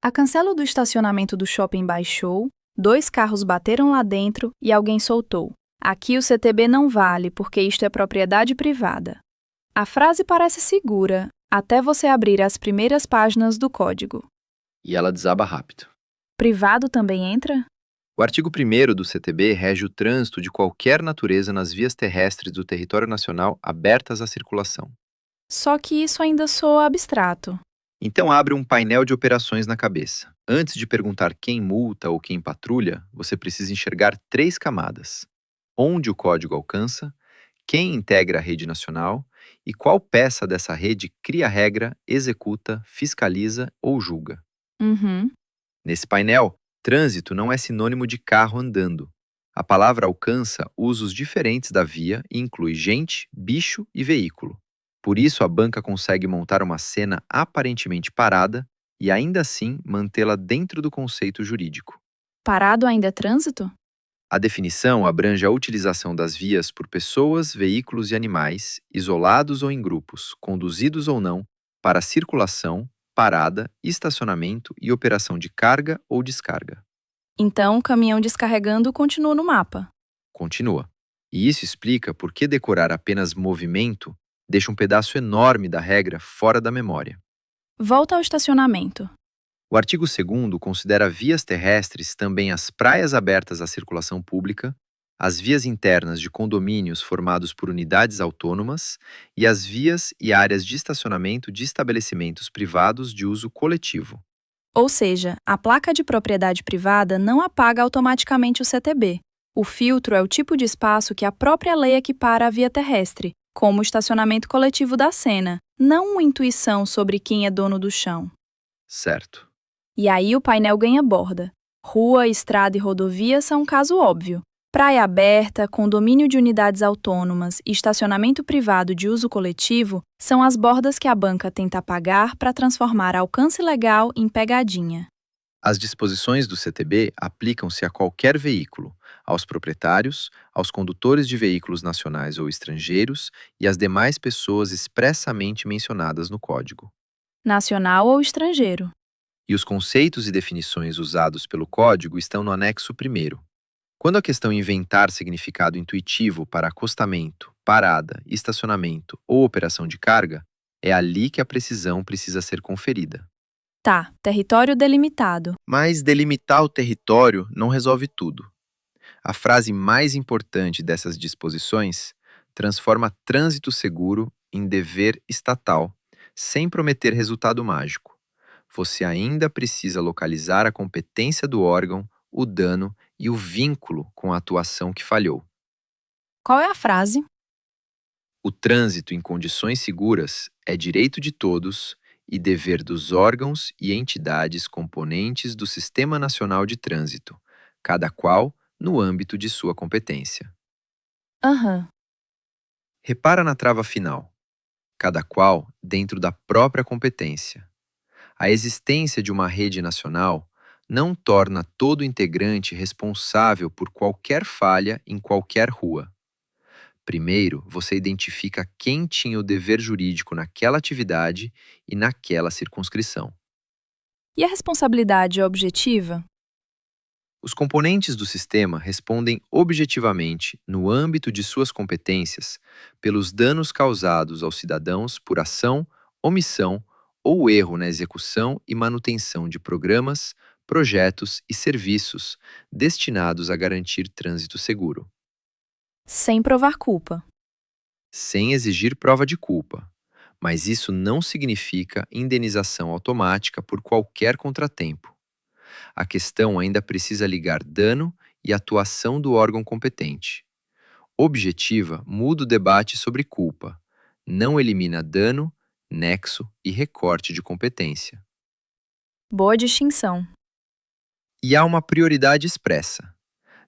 A cancela do estacionamento do shopping baixou, 2 carros bateram lá dentro e alguém soltou. Aqui o CTB não vale porque isto é propriedade privada. A frase parece segura, até você abrir as primeiras páginas do código. E ela desaba rápido. Privado também entra? O artigo 1º do CTB rege o trânsito de qualquer natureza nas vias terrestres do território nacional abertas à circulação. Só que isso ainda soa abstrato. Então abre um painel de operações na cabeça. Antes de perguntar quem multa ou quem patrulha, você precisa enxergar 3 camadas: onde o código alcança, quem integra a rede nacional e qual peça dessa rede cria regra, executa, fiscaliza ou julga. Uhum. Nesse painel, trânsito não é sinônimo de carro andando. A palavra alcança usos diferentes da via e inclui gente, bicho e veículo. Por isso, a banca consegue montar uma cena aparentemente parada e ainda assim mantê-la dentro do conceito jurídico. Parado ainda é trânsito? A definição abrange a utilização das vias por pessoas, veículos e animais, isolados ou em grupos, conduzidos ou não, para circulação, parada, estacionamento e operação de carga ou descarga. Então, o caminhão descarregando continua no mapa. Continua. E isso explica por que decorar apenas movimento deixa um pedaço enorme da regra fora da memória. Volta ao estacionamento. O artigo 2º considera vias terrestres também as praias abertas à circulação pública, as vias internas de condomínios formados por unidades autônomas e as vias e áreas de estacionamento de estabelecimentos privados de uso coletivo. Ou seja, a placa de propriedade privada não apaga automaticamente o CTB. O filtro é o tipo de espaço que a própria lei equipara à via terrestre, como o estacionamento coletivo da Sena, não uma intuição sobre quem é dono do chão. Certo. E aí o painel ganha borda. Rua, estrada e rodovia são um caso óbvio. Praia aberta, condomínio de unidades autônomas e estacionamento privado de uso coletivo são as bordas que a banca tenta apagar para transformar alcance legal em pegadinha. As disposições do CTB aplicam-se a qualquer veículo, aos proprietários, aos condutores de veículos nacionais ou estrangeiros e às demais pessoas expressamente mencionadas no Código. Nacional ou estrangeiro. E os conceitos e definições usados pelo Código estão no anexo 1º. Quando a questão inventar significado intuitivo para acostamento, parada, estacionamento ou operação de carga, é ali que a precisão precisa ser conferida. Tá, território delimitado. Mas delimitar o território não resolve tudo. A frase mais importante dessas disposições transforma trânsito seguro em dever estatal, sem prometer resultado mágico. Você ainda precisa localizar a competência do órgão, o dano e o vínculo com a atuação que falhou. Qual é a frase? O trânsito em condições seguras é direito de todos e dever dos órgãos e entidades componentes do Sistema Nacional de Trânsito, cada qual no âmbito de sua competência. Aham. Repara na trava final, cada qual dentro da própria competência. A existência de uma rede nacional não torna todo integrante responsável por qualquer falha em qualquer rua. Primeiro, você identifica quem tinha o dever jurídico naquela atividade e naquela circunscrição. E a responsabilidade é objetiva? Os componentes do sistema respondem objetivamente, no âmbito de suas competências, pelos danos causados aos cidadãos por ação, omissão ou erro na execução e manutenção de programas, projetos e serviços destinados a garantir trânsito seguro, Sem provar culpa. sem exigir prova de culpa. Mas isso não significa indenização automática por qualquer contratempo. A questão ainda precisa ligar dano e atuação do órgão competente. Objetiva muda o debate sobre culpa, não elimina dano, nexo e recorte de competência. Boa distinção. E há uma prioridade expressa.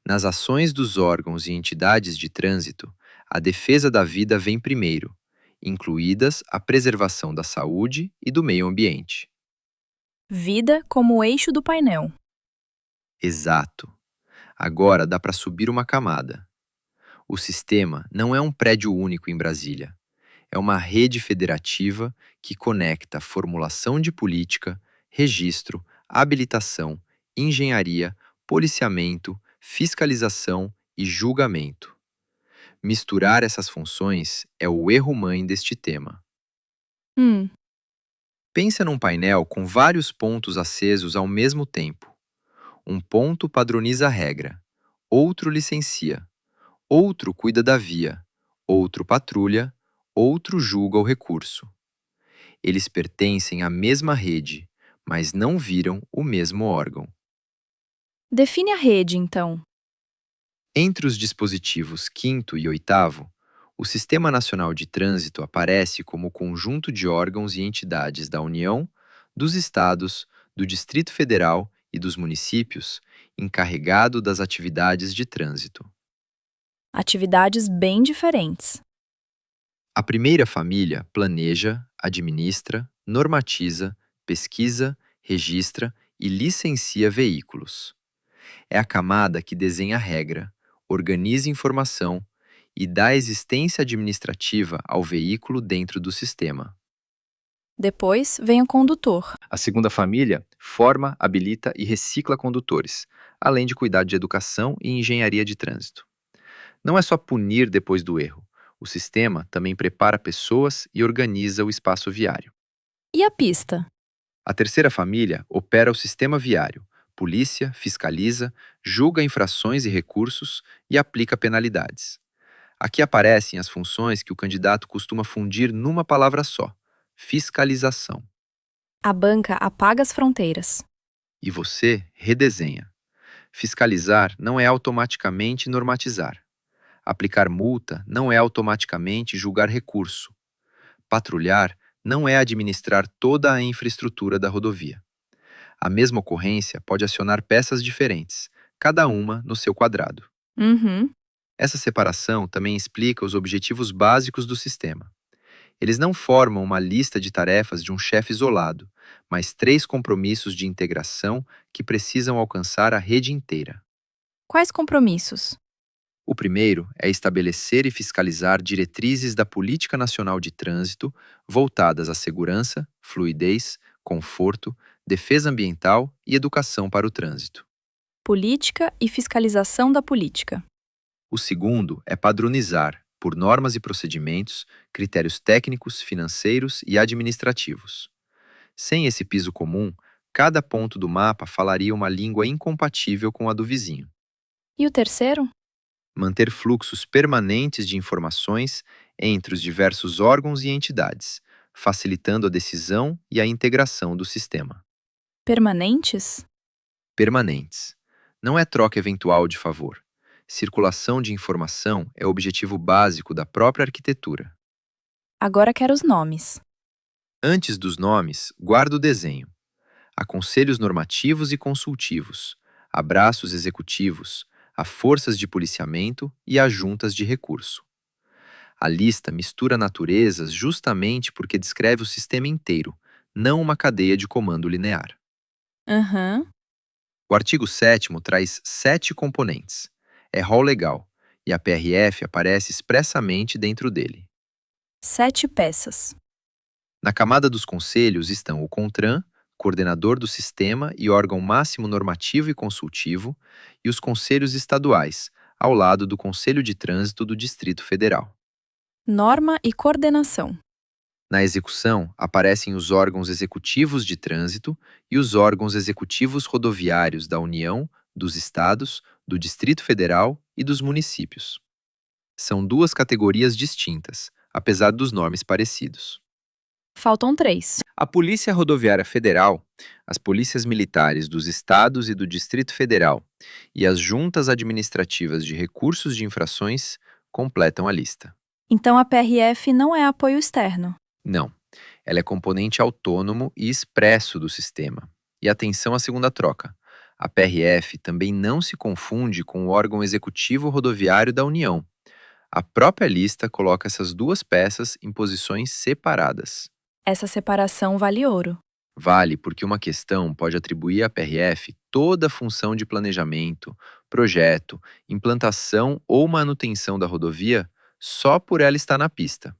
Nas ações dos órgãos e entidades de trânsito, a defesa da vida vem primeiro, incluídas a preservação da saúde e do meio ambiente. Vida como eixo do painel. Exato. Agora dá para subir uma camada. O sistema não é um prédio único em Brasília. É uma rede federativa que conecta formulação de política, registro, habilitação, engenharia, policiamento, fiscalização e julgamento. Misturar essas funções é o erro-mãe deste tema. Hum, Pensa num painel com vários pontos acesos ao mesmo tempo. Um ponto padroniza a regra, outro licencia, outro cuida da via, outro patrulha, outro julga o recurso. Eles pertencem à mesma rede, mas não viram o mesmo órgão. define a rede, então. Entre os dispositivos quinto e oitavo, o Sistema Nacional de Trânsito aparece como conjunto de órgãos e entidades da União, dos Estados, do Distrito Federal e dos municípios, encarregado das atividades de trânsito. Atividades bem diferentes. A primeira família planeja, administra, normatiza, pesquisa, registra e licencia veículos. É a camada que desenha a regra, organiza informação e dá existência administrativa ao veículo dentro do sistema. Depois vem o condutor. A segunda família forma, habilita e recicla condutores, além de cuidar de educação e engenharia de trânsito. Não é só punir depois do erro. O sistema também prepara pessoas e organiza o espaço viário. E a pista? A terceira família opera o sistema viário, polícia, fiscaliza, julga infrações e recursos e aplica penalidades. Aqui aparecem as funções que o candidato costuma fundir numa palavra só: fiscalização. A banca apaga as fronteiras. E você redesenha. Fiscalizar não é automaticamente normatizar. Aplicar multa não é automaticamente julgar recurso. Patrulhar não é administrar toda a infraestrutura da rodovia. A mesma ocorrência pode acionar peças diferentes, cada uma no seu quadrado. Uhum. Essa separação também explica os objetivos básicos do sistema. Eles não formam uma lista de tarefas de um chefe isolado, mas 3 compromissos de integração que precisam alcançar a rede inteira. Quais compromissos? O primeiro é estabelecer e fiscalizar diretrizes da Política Nacional de Trânsito voltadas à segurança, fluidez, conforto, defesa ambiental e educação para o trânsito. Política e fiscalização da política. O segundo é padronizar, por normas e procedimentos, critérios técnicos, financeiros e administrativos. Sem esse piso comum, cada ponto do mapa falaria uma língua incompatível com a do vizinho. E o terceiro? Manter fluxos permanentes de informações entre os diversos órgãos e entidades, facilitando a decisão e a integração do sistema. Permanentes? Permanentes. Não é troca eventual de favor. Circulação de informação é o objetivo básico da própria arquitetura. Agora quero os nomes. Antes dos nomes, guarda o desenho. Há conselhos normativos e consultivos, há braços executivos, há forças de policiamento e há juntas de recurso. A lista mistura naturezas justamente porque descreve o sistema inteiro, não uma cadeia de comando linear. Aham. O artigo 7º traz 7 componentes. É rol legal, e a PRF aparece expressamente dentro dele. 7 peças. Na camada dos conselhos estão o CONTRAN, coordenador do sistema e órgão máximo normativo e consultivo, e os conselhos estaduais, ao lado do Conselho de Trânsito do Distrito Federal. Norma e coordenação. Na execução, aparecem os órgãos executivos de trânsito e os órgãos executivos rodoviários da União, dos Estados, do Distrito Federal e dos municípios. São 2 categorias distintas, apesar dos nomes parecidos. Faltam 3. A Polícia Rodoviária Federal, as polícias militares dos estados e do Distrito Federal e as juntas administrativas de recursos de infrações completam a lista. Então a PRF não é apoio externo. Não, ela é componente autônomo e expresso do sistema. E atenção à segunda troca. A PRF também não se confunde com o órgão executivo rodoviário da União. A própria lista coloca essas 2 peças em posições separadas. Essa separação vale ouro. Vale porque uma questão pode atribuir à PRF toda a função de planejamento, projeto, implantação ou manutenção da rodovia só por ela estar na pista.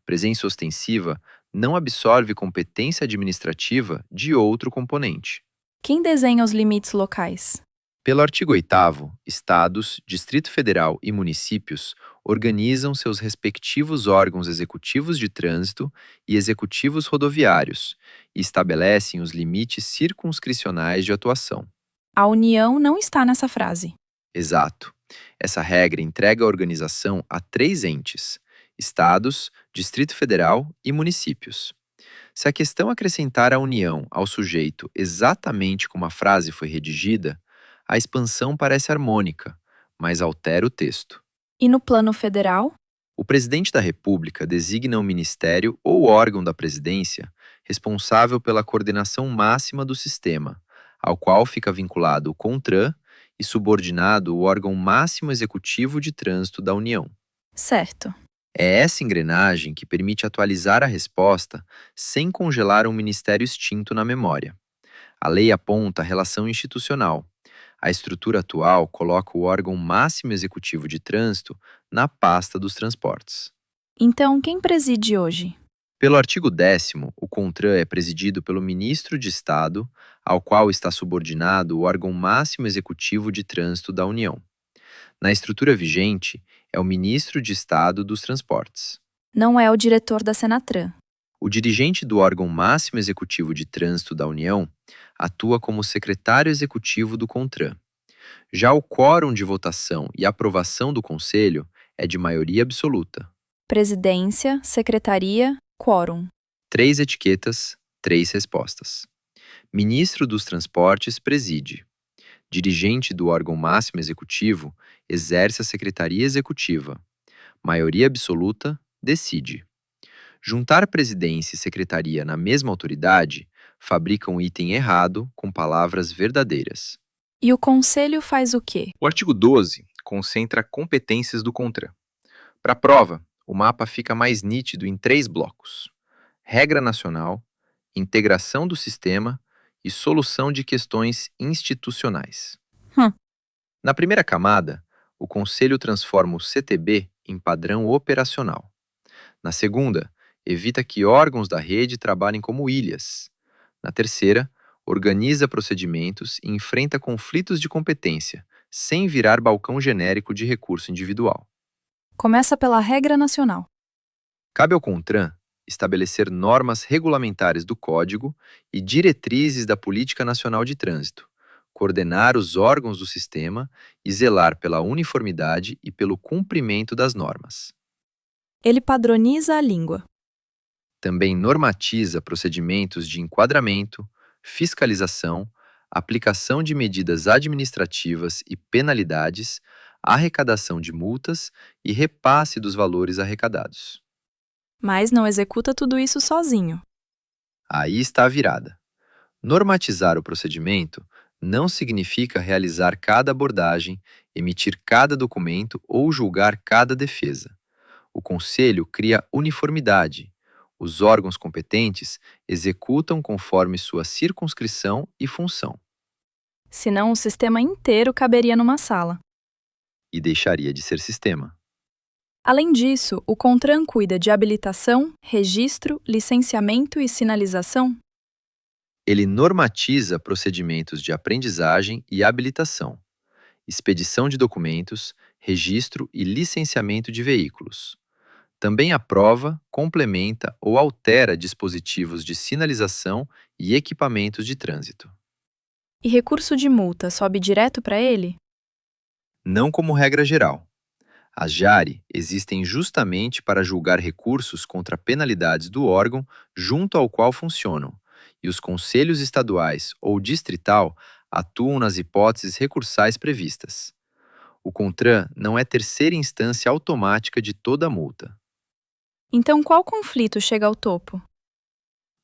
Presença ostensiva não absorve competência administrativa de outro componente. Quem desenha os limites locais? Pelo artigo 8º, estados, Distrito Federal e municípios organizam seus respectivos órgãos executivos de trânsito e executivos rodoviários e estabelecem os limites circunscricionais de atuação. A União não está nessa frase. Exato. Essa regra entrega a organização a três entes: estados, Distrito Federal e municípios. Se a questão acrescentar a União ao sujeito exatamente como a frase foi redigida, a expansão parece harmônica, mas altera o texto. E no plano federal? O presidente da República designa o ministério ou órgão da presidência responsável pela coordenação máxima do sistema, ao qual fica vinculado o CONTRAN e subordinado o órgão máximo executivo de trânsito da União. Certo. É essa engrenagem que permite atualizar a resposta sem congelar um ministério extinto na memória. A lei aponta a relação institucional. A estrutura atual coloca o órgão máximo executivo de trânsito na pasta dos transportes. Então, quem preside hoje? Pelo artigo 10º, o CONTRAN é presidido pelo ministro de Estado, ao qual está subordinado o órgão máximo executivo de trânsito da União. Na estrutura vigente, é o ministro de Estado dos Transportes. Não é o diretor da Senatran. O dirigente do órgão máximo executivo de trânsito da União atua como secretário executivo do CONTRAN. Já o quórum de votação e aprovação do Conselho é de maioria absoluta. Presidência, secretaria, quórum. 3 etiquetas, 3 respostas. Ministro dos Transportes preside. Dirigente do órgão máximo executivo exerce a secretaria executiva. Maioria absoluta decide. Juntar presidência e secretaria na mesma autoridade fabrica um item errado com palavras verdadeiras. E o conselho faz o quê? O artigo 12 concentra competências do CONTRAN. Para a prova, o mapa fica mais nítido em 3 blocos: regra nacional, integração do sistema e solução de questões institucionais. Hum. Na primeira camada, o Conselho transforma o CTB em padrão operacional. Na segunda, evita que órgãos da rede trabalhem como ilhas. Na terceira, organiza procedimentos e enfrenta conflitos de competência, sem virar balcão genérico de recurso individual. Começa pela regra nacional. Cabe ao CONTRAN estabelecer normas regulamentares do Código e diretrizes da Política Nacional de Trânsito, coordenar os órgãos do sistema e zelar pela uniformidade e pelo cumprimento das normas. Ele padroniza a língua. Também normatiza procedimentos de enquadramento, fiscalização, aplicação de medidas administrativas e penalidades, arrecadação de multas e repasse dos valores arrecadados. Mas não executa tudo isso sozinho. Aí está a virada. Normatizar o procedimento não significa realizar cada abordagem, emitir cada documento ou julgar cada defesa. O Conselho cria uniformidade. Os órgãos competentes executam conforme sua circunscrição e função. Senão o sistema inteiro caberia numa sala. E deixaria de ser sistema. Além disso, o CONTRAN cuida de habilitação, registro, licenciamento e sinalização. Ele normatiza procedimentos de aprendizagem e habilitação, expedição de documentos, registro e licenciamento de veículos. Também aprova, complementa ou altera dispositivos de sinalização e equipamentos de trânsito. E recurso de multa sobe direto para ele? Não como regra geral. As JARE existem justamente para julgar recursos contra penalidades do órgão junto ao qual funcionam, e os conselhos estaduais ou distrital atuam nas hipóteses recursais previstas. O CONTRAN não é terceira instância automática de toda a multa. Então qual conflito chega ao topo?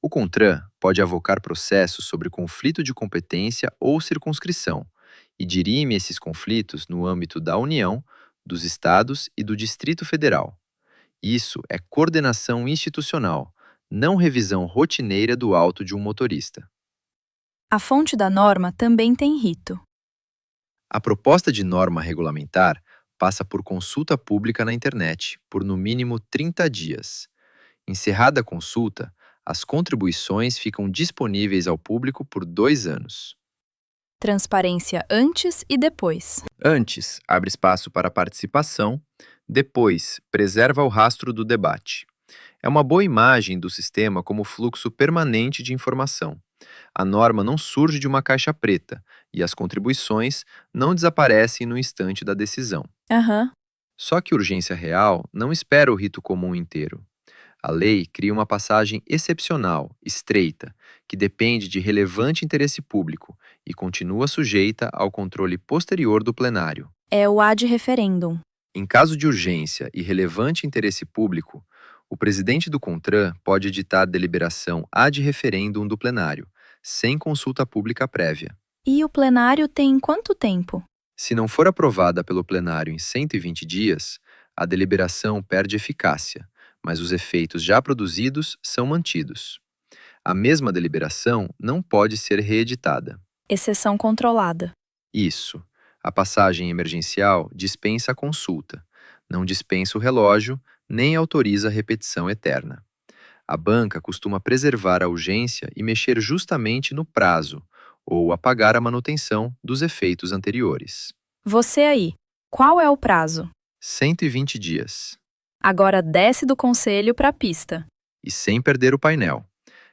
O CONTRAN pode avocar processos sobre conflito de competência ou circunscrição e dirime esses conflitos no âmbito da União, dos Estados e do Distrito Federal. Isso é coordenação institucional, não revisão rotineira do auto de um motorista. A fonte da norma também tem rito. A proposta de norma regulamentar passa por consulta pública na internet por no mínimo 30 dias. Encerrada a consulta, as contribuições ficam disponíveis ao público por 2 anos. Transparência antes e depois. Antes, abre espaço para a participação, depois, preserva o rastro do debate. É uma boa imagem do sistema como fluxo permanente de informação. A norma não surge de uma caixa preta e as contribuições não desaparecem no instante da decisão. Aham. Só que urgência real não espera o rito comum inteiro. A lei cria uma passagem excepcional, estreita, que depende de relevante interesse público e continua sujeita ao controle posterior do plenário. É o ad referendum. Em caso de urgência e relevante interesse público, o presidente do CONTRAN pode editar deliberação ad referendum do plenário, sem consulta pública prévia. E o plenário tem quanto tempo? Se não for aprovada pelo plenário em 120 dias, a deliberação perde eficácia, mas os efeitos já produzidos são mantidos. A mesma deliberação não pode ser reeditada. Exceção controlada. Isso. A passagem emergencial dispensa a consulta, não dispensa o relógio, nem autoriza a repetição eterna. A banca costuma preservar a urgência e mexer justamente no prazo, ou apagar a manutenção dos efeitos anteriores. Você aí, qual é o prazo? 120 dias. Agora desce do conselho para a pista. E sem perder o painel.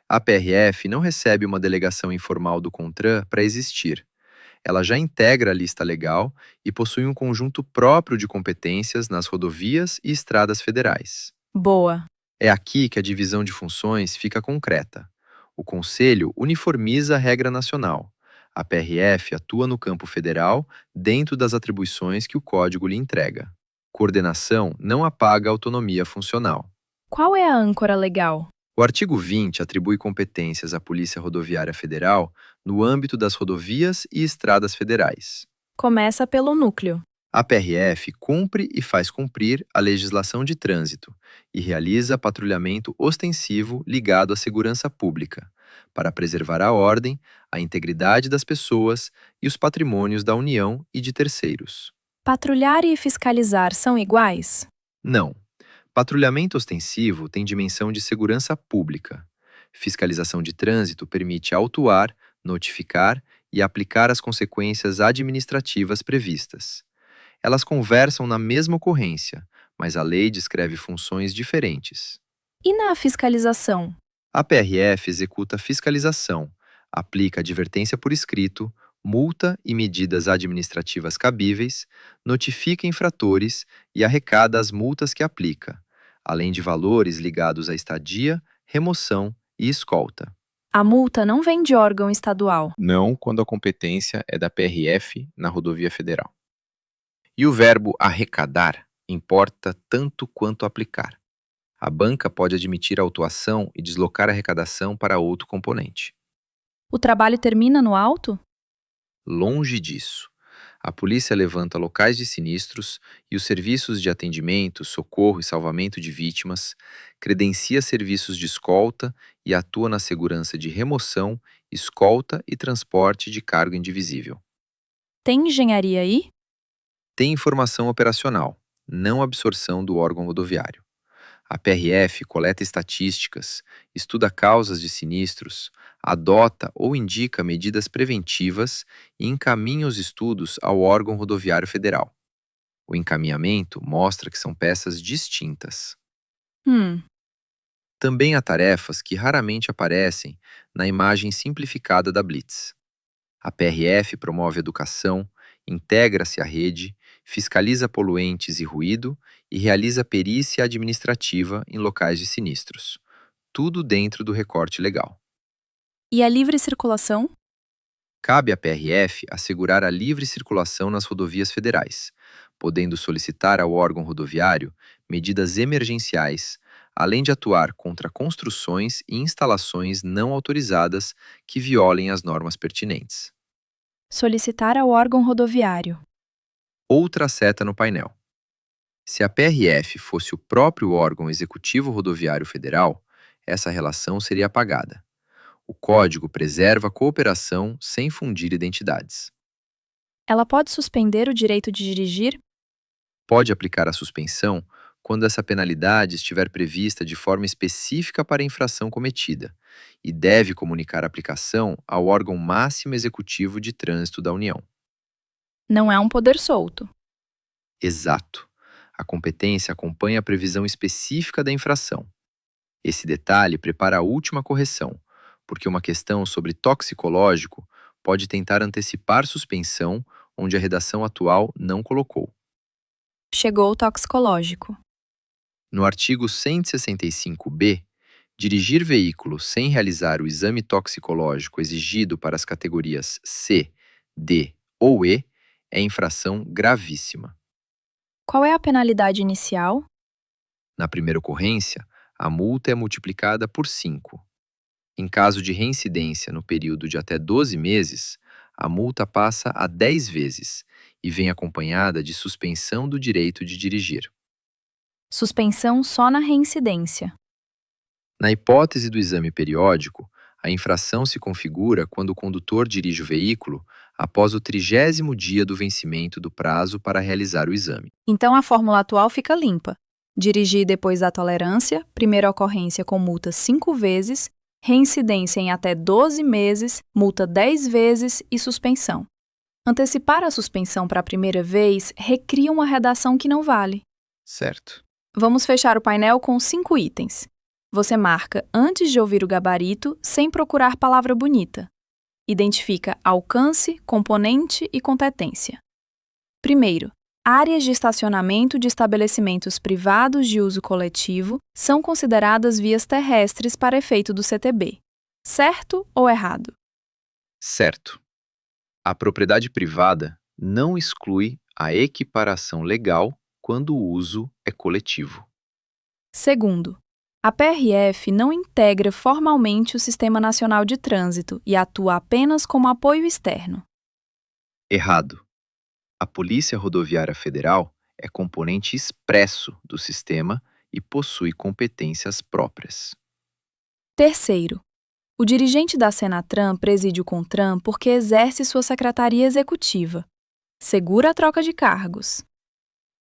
A PRF não recebe uma delegação informal do CONTRAN para existir. Ela já integra a lista legal e possui um conjunto próprio de competências nas rodovias e estradas federais. Boa. É aqui que a divisão de funções fica concreta. O Conselho uniformiza a regra nacional. A PRF atua no campo federal dentro das atribuições que o Código lhe entrega. Coordenação não apaga a autonomia funcional. Qual é a âncora legal? O artigo 20 atribui competências à Polícia Rodoviária Federal no âmbito das rodovias e estradas federais. Começa pelo núcleo. A PRF cumpre e faz cumprir a legislação de trânsito e realiza patrulhamento ostensivo ligado à segurança pública, para preservar a ordem, a integridade das pessoas e os patrimônios da União e de terceiros. Patrulhar e fiscalizar são iguais? Não. Patrulhamento ostensivo tem dimensão de segurança pública. Fiscalização de trânsito permite autuar, notificar e aplicar as consequências administrativas previstas. Elas conversam na mesma ocorrência, mas a lei descreve funções diferentes. E na fiscalização? A PRF executa fiscalização, aplica advertência por escrito, multa e medidas administrativas cabíveis, notifica infratores e arrecada as multas que aplica, além de valores ligados à estadia, remoção e escolta. A multa não vem de órgão estadual. Não quando a competência é da PRF na rodovia federal. E o verbo arrecadar importa tanto quanto aplicar. A banca pode admitir a autuação e deslocar a arrecadação para outro componente. O trabalho termina no alto? Longe disso. A polícia levanta locais de sinistros e os serviços de atendimento, socorro e salvamento de vítimas, credencia serviços de escolta e atua na segurança de remoção, escolta e transporte de cargo indivisível. Tem engenharia aí? Tem informação operacional, não absorção do órgão rodoviário. A PRF coleta estatísticas, estuda causas de sinistros, adota ou indica medidas preventivas e encaminha os estudos ao órgão rodoviário federal. O encaminhamento mostra que são peças distintas. Também há tarefas que raramente aparecem na imagem simplificada da Blitz. A PRF promove educação, integra-se à rede, fiscaliza poluentes e ruído e realiza perícia administrativa em locais de sinistros. Tudo dentro do recorte legal. E a livre circulação? Cabe à PRF assegurar a livre circulação nas rodovias federais, podendo solicitar ao órgão rodoviário medidas emergenciais, além de atuar contra construções e instalações não autorizadas que violem as normas pertinentes. Solicitar ao órgão rodoviário. Outra seta no painel. Se a PRF fosse o próprio órgão executivo rodoviário federal, essa relação seria apagada. O Código preserva a cooperação sem fundir identidades. Ela pode suspender o direito de dirigir? Pode aplicar a suspensão quando essa penalidade estiver prevista de forma específica para a infração cometida, e deve comunicar a aplicação ao órgão máximo executivo de trânsito da União. Não é um poder solto. Exato. A competência acompanha a previsão específica da infração. Esse detalhe prepara a última correção, porque uma questão sobre toxicológico pode tentar antecipar suspensão onde a redação atual não colocou. Chegou o toxicológico. No artigo 165b, dirigir veículo sem realizar o exame toxicológico exigido para as categorias C, D ou E é infração gravíssima. Qual é a penalidade inicial? Na primeira ocorrência, a multa é multiplicada por 5. Em caso de reincidência no período de até 12 meses, a multa passa a 10 vezes e vem acompanhada de suspensão do direito de dirigir. Suspensão só na reincidência. Na hipótese do exame periódico, a infração se configura quando o condutor dirige o veículo após o 30º dia do vencimento do prazo para realizar o exame. Então a fórmula atual fica limpa. Dirigir depois da tolerância, primeira ocorrência com multa 5 vezes, reincidência em até 12 meses, multa 10 vezes e suspensão. Antecipar a suspensão para a primeira vez recria uma redação que não vale. Certo. Vamos fechar o painel com 5 itens. Você marca antes de ouvir o gabarito, sem procurar palavra bonita. Identifica alcance, componente e competência. Primeiro, áreas de estacionamento de estabelecimentos privados de uso coletivo são consideradas vias terrestres para efeito do CTB. Certo ou errado? Certo. A propriedade privada não exclui a equiparação legal quando o uso é coletivo. Segundo, a PRF não integra formalmente o Sistema Nacional de Trânsito e atua apenas como apoio externo. Errado. A Polícia Rodoviária Federal é componente expresso do sistema e possui competências próprias. Terceiro, o dirigente da Senatran preside o CONTRAN porque exerce sua secretaria executiva. Segura a troca de cargos.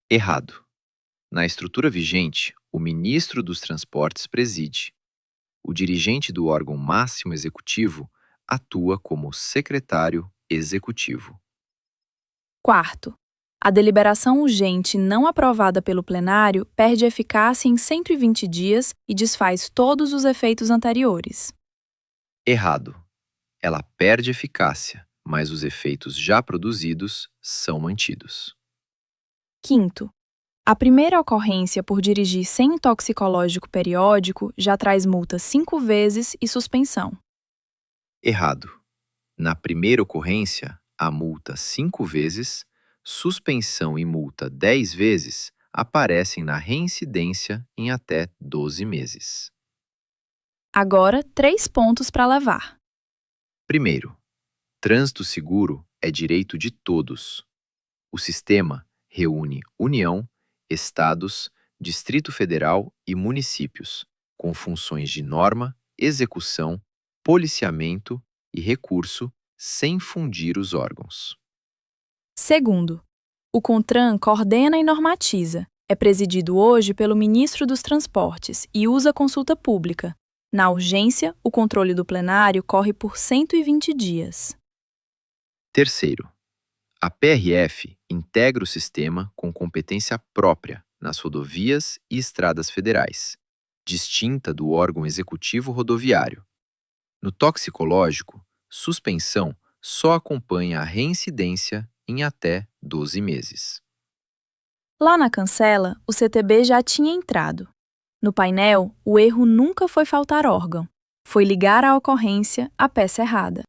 Errado. Na estrutura vigente, o ministro dos Transportes preside. O dirigente do órgão máximo executivo atua como secretário executivo. Quarto, a deliberação urgente não aprovada pelo plenário perde eficácia em 120 dias e desfaz todos os efeitos anteriores. Errado. Ela perde eficácia, mas os efeitos já produzidos são mantidos. Quinto, a primeira ocorrência por dirigir sem toxicológico periódico já traz multa 5 vezes e suspensão. Errado. Na primeira ocorrência, a multa 5 vezes, suspensão e multa 10 vezes aparecem na reincidência em até 12 meses. Agora, 3 pontos para levar. Primeiro, trânsito seguro é direito de todos. O sistema reúne União, Estados, Distrito Federal e municípios, com funções de norma, execução, policiamento e recurso, sem fundir os órgãos. Segundo, o CONTRAN coordena e normatiza. É presidido hoje pelo Ministro dos Transportes e usa consulta pública. Na urgência, o controle do plenário corre por 120 dias. Terceiro, a PRF integra o sistema com competência própria nas rodovias e estradas federais, distinta do órgão executivo rodoviário. No toxicológico, suspensão só acompanha a reincidência em até 12 meses. Lá na cancela, o CTB já tinha entrado. No painel, o erro nunca foi faltar órgão. Foi ligar a ocorrência à peça errada.